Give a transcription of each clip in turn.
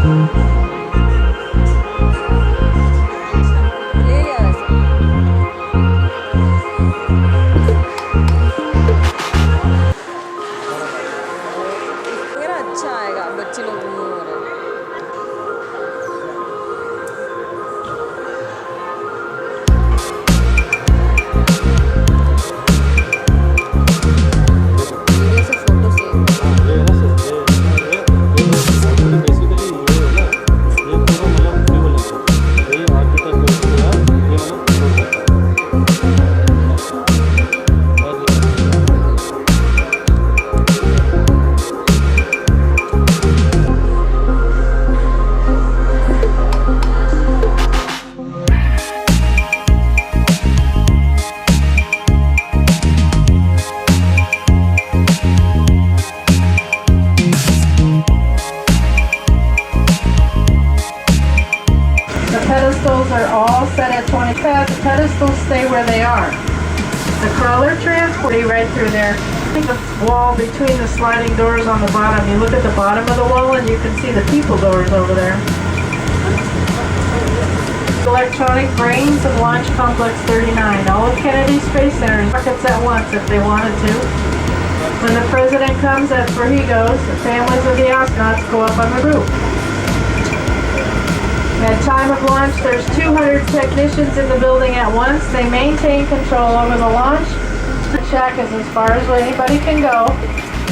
अच्छा आएगा बच्चे लोग Are all set at 20 pads. The pedestals stay where they are. The crawler transport right through there. The wall between the sliding doors on the bottom. You look at the bottom of the wall and you can see the people doors over there. Electronic brains of Launch Complex 39. All of Kennedy Space Center rockets at once if they wanted to. When the president comes, that's where he goes. The families of the astronauts go up on the roof. At time of launch, there's 200 technicians in the building at once. They maintain control over the launch. The shack is as far as anybody can go,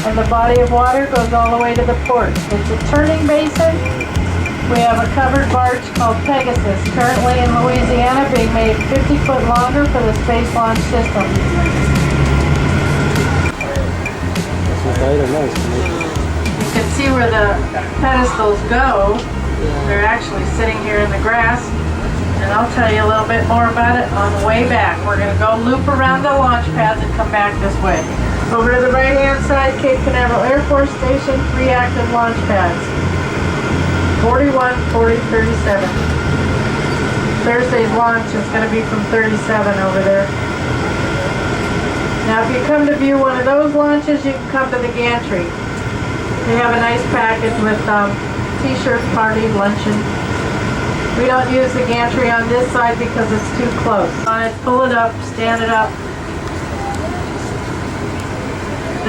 and the body of water goes all the way to the port. It's a turning basin. We have a covered barge called Pegasus, currently in Louisiana, being made 50 foot longer for the Space Launch System. You can see where the pedestals go. They're actually sitting here in the grass, and I'll tell you a little bit more about it on the way back. We're going to go loop around the launch pads and come back this way. Over to the right-hand side, Cape Canaveral Air Force Station, 3 active launch pads. 41, 40, 37. Thursday's launch is going to be from 37 over there. Now, if you come to view one of those launches, you can come to the gantry. They have a nice package with t-shirt, party, luncheon. We don't use the gantry on this side because it's too close. On it, pull it up, stand it up.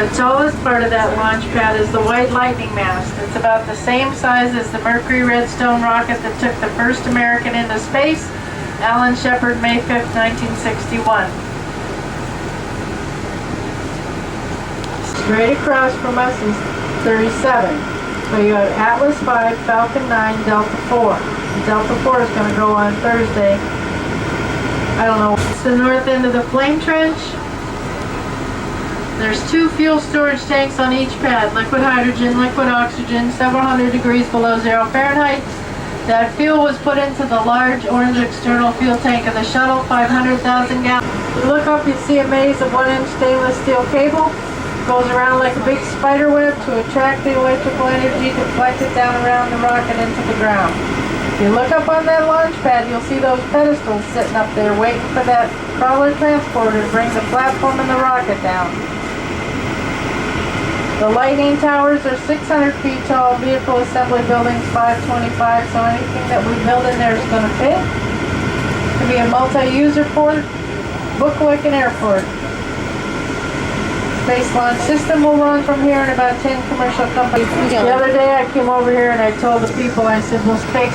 The tallest part of that launch pad is the White Lightning mast. It's about the same size as the Mercury Redstone rocket that took the first American into space, Alan Shepard, May 5th, 1961. Straight across from us is 37. So you have Atlas 5, Falcon 9, Delta 4. Delta 4 is going to go on Thursday. I don't know. It's the north end of the flame trench. There's 2 fuel storage tanks on each pad. Liquid hydrogen, liquid oxygen, several hundred degrees below 0 Fahrenheit. That fuel was put into the large orange external fuel tank of the shuttle, 500,000 gallons. You look up, you see a maze of 1-inch stainless steel cable. Goes around like a big spider web to attract the electrical energy to collect it down around the rocket into the ground. If you look up on that launch pad, you'll see those pedestals sitting up there waiting for that crawler transporter to bring the platform and the rocket down. The Lightning Towers are 600 feet tall, vehicle assembly buildings 525, so anything that we build in there is going to fit. It could be a multi-user port, Bookwick and Airport. Space Launch System will run from here and about 10 commercial companies. The other day I came over here and I told the people, I said, well, Space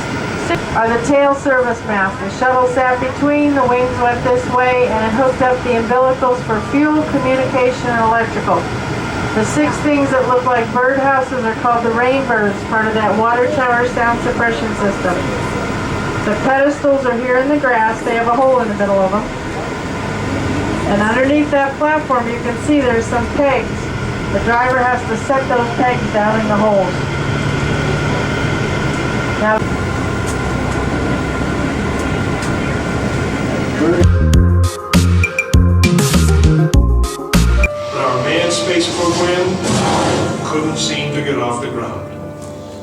are the tail service mast. The shuttle sat between, the wings went this way, and it hooked up the umbilicals for fuel, communication, and electrical. The 6 things that look like birdhouses are called the Rainbirds, part of that water tower sound suppression system. The pedestals are here in the grass. They have a hole in the middle of them. And underneath that platform, you can see there's some pegs. The driver has to set those pegs down in the holes. Now, our manned space program couldn't seem to get off the ground.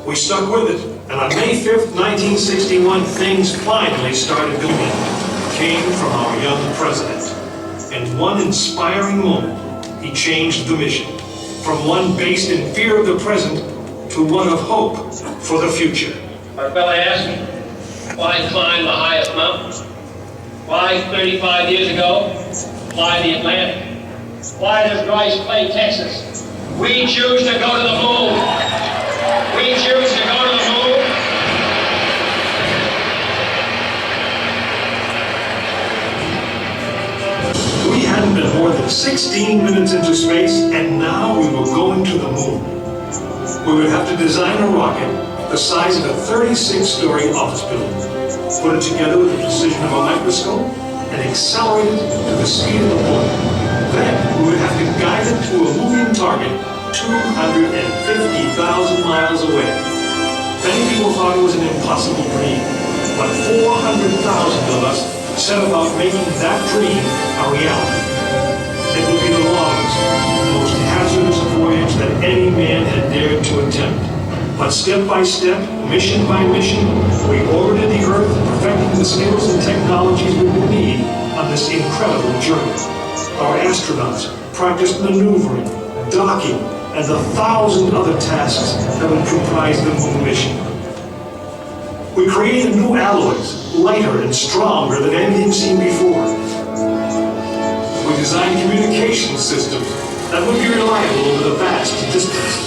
We stuck with it, and on May 5th, 1961, things finally started moving. Came from our young president. In one inspiring moment, he changed the mission from one based in fear of the present to one of hope for the future. Our fella asked me, why climb the highest mountain? Why 35 years ago, fly the Atlantic? Why does Rice play Texas? We choose to go to the moon. We choose to go to the moon. We hadn't been more than 16 minutes into space, and now we were going to the moon. We would have to design a rocket the size of a 36-story office building, put it together with the precision of a microscope, and accelerate it to the speed of the light. Then we would have to guide it to a moving target 250,000 miles away. Many people thought it was an impossible dream, but 400,000 of us set about making that dream a reality. It would be the longest, most hazardous voyage that any man had dared to attempt. But step by step, mission by mission, we orbited the Earth, perfecting the skills and technologies we would need on this incredible journey. Our astronauts practiced maneuvering, docking, and the 1,000 other tasks that would comprise the moon mission. We created new alloys, lighter and stronger than anything seen before. We designed communication systems that would be reliable over the vast distance.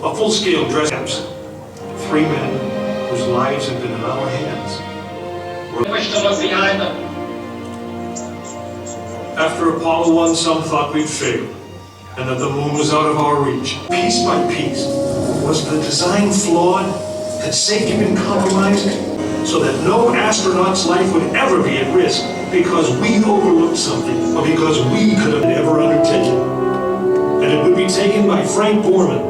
A full-scale dress ups. 3 men whose lives had been in our hands. We wish to look behind them. After Apollo 1, some thought we'd failed, and that the moon was out of our reach. Piece by piece, was the design flawed? Had safety been compromised? So that no astronaut's life would ever be at risk because we overlooked something, or because we could have never undertaken. And it would be taken by Frank Borman,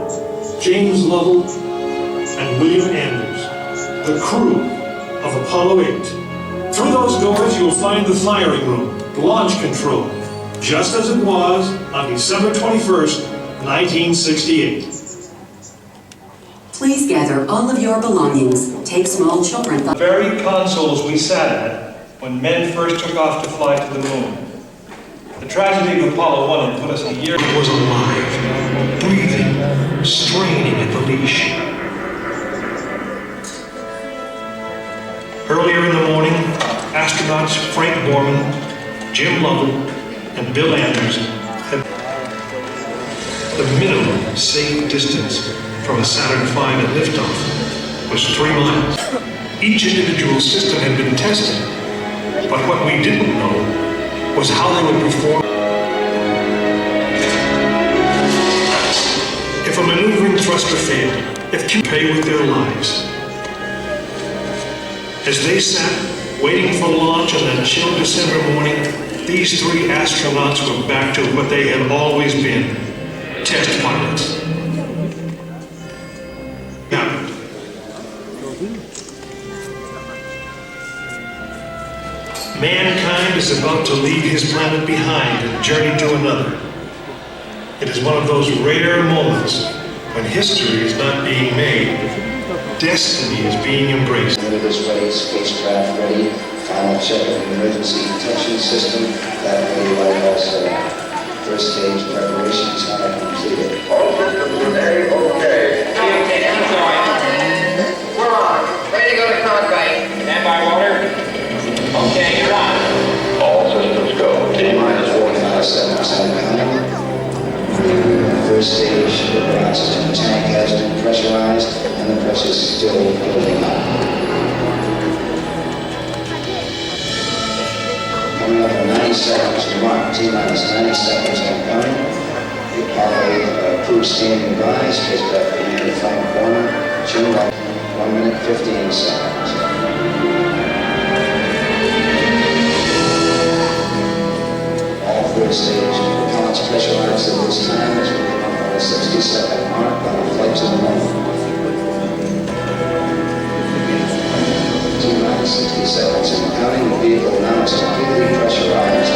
James Lovell, and William Anders, the crew of Apollo 8. Through those doors, you'll find the firing room, the launch control, just as it was on December 21st, 1968. Please gather all of your belongings. Take small children. The very consoles we sat at when men first took off to fly to the moon. The tragedy of Apollo 1 had put us a year. It was alive, breathing, straining at the leash. Earlier in the morning, astronauts Frank Borman, Jim Lovell, and Bill Anders had the minimum safe distance from a Saturn V at liftoff was 3 miles. Each individual system had been tested, but what we didn't know was how they would perform. If a maneuvering thruster failed, if they pay with their lives. As they sat, waiting for launch on that chill December morning, these 3 astronauts were back to what they had always been, test pilots. Now, mankind is about to leave his planet behind and journey to another. It is one of those rare moments when history is not being made, destiny is being embraced. Is ready, spacecraft ready, final check of the emergency detection system. That way, like also first stage preparations are completed. All systems remain okay. We're on. Ready to go to cockpit. Stand by, water. Okay, you're on. All systems go. T-minus 45% coming. First stage oxygen tank has been pressurized and the pressure is still building up. Coming up in 90 seconds to mark. T-minus 90 seconds incoming. The Apollo crew standing by. Spacecraft commander Frank Borman. Jim Lovell. 1 minute 15 seconds. All third stage propellants pressurized at this time as we come up on the 60-second mark on the flight to the moon. T-minus 60 seconds incoming. The vehicle now is completely pressurized.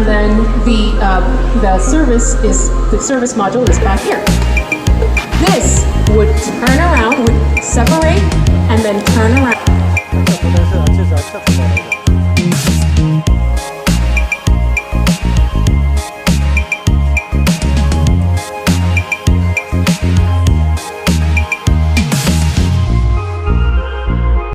then the service module is back here.